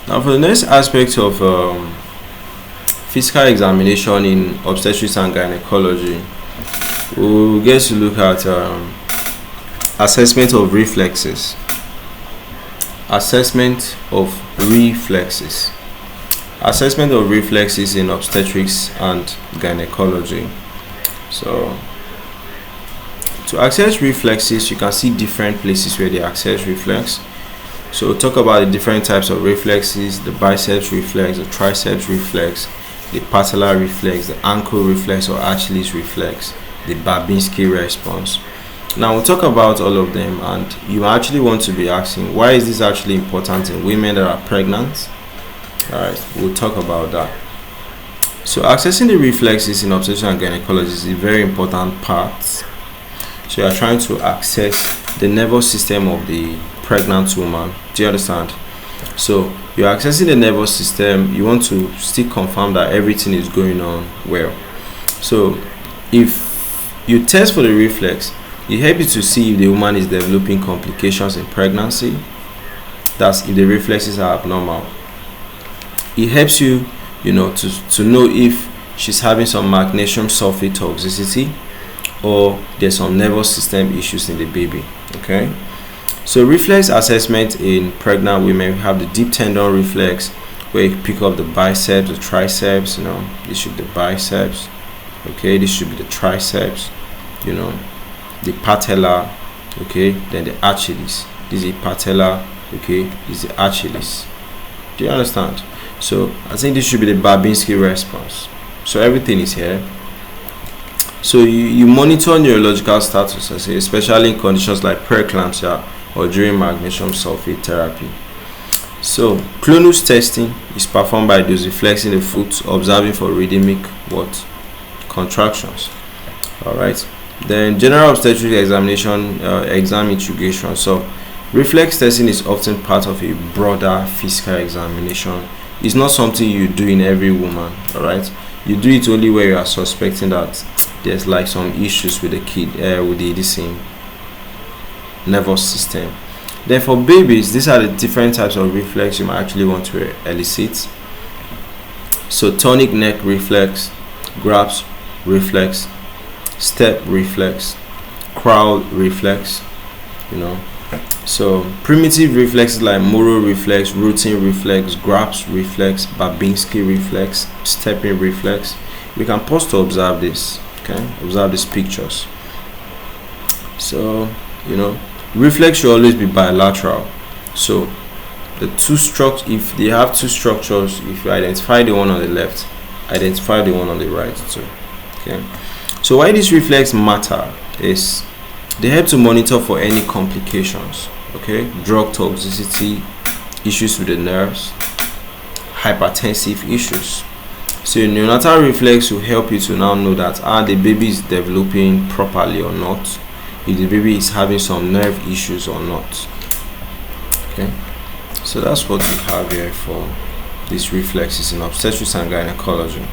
Now for the next aspect of physical examination in obstetrics and gynecology, we'll get to look at assessment of reflexes. Assessment of reflexes. Assessment of reflexes in obstetrics and gynecology. So to access reflexes, you can see different places where they access reflex. So we'll talk about the different types of reflexes: the biceps reflex, the triceps reflex, the patellar reflex, the ankle reflex or Achilles reflex, the Babinski response. Now we'll talk about all of them, and you actually want to be asking, why is this actually important in women that are pregnant? Alright, we'll talk about that. So accessing the reflexes in obstetrics and gynecology is a very important part. So you are trying to access the nervous system of the pregnant woman. Do you understand? So you're accessing the nervous system. You want to still confirm that everything is going on well. So if you test for the reflex, it helps you to see if the woman is developing complications in pregnancy. That's if the reflexes are abnormal. It helps you, to know if she's having some magnesium sulfate toxicity or there's some nervous system issues in the baby. Okay. So reflex assessment in pregnant women, we have the deep tendon reflex, where you pick up the biceps, the triceps. This should be the biceps. Okay, this should be the triceps. The patellar. Okay, then the Achilles. This is the patellar. Okay, this is the Achilles. Do you understand? So I think this should be the Babinski response. So everything is here. So you monitor neurological status, especially in conditions like preeclampsia or during magnesium sulfate therapy. So Clonus testing is performed by dorsiflexing the foot, observing for rhythmic contractions. Alright. Then general obstetric examination, exam integration. So reflex testing is often part of a broader physical examination. It's not something you do in every woman. Alright. You do it only where you are suspecting that there's like some issues with the kid, with the nervous system. Then for babies, these are the different types of reflex you might actually want to elicit. So tonic neck reflex, grasp reflex, step reflex, crawl reflex. So primitive reflexes like Moro reflex, rooting reflex, grasp reflex, Babinski reflex, stepping reflex. We can pause to observe this. Okay, observe these pictures. So reflex should always be bilateral. So the two structures, if they have two structures, if you identify the one on the left, identify the one on the right too. Okay. So why this reflex matter is they help to monitor for any complications. Okay, drug toxicity, issues with the nerves, hypertensive issues. So neonatal reflex will help you to now know that the baby is developing properly or not, if the baby is having some nerve issues or not. Okay, so that's what we have here for these reflexes in obstetrics and gynecology.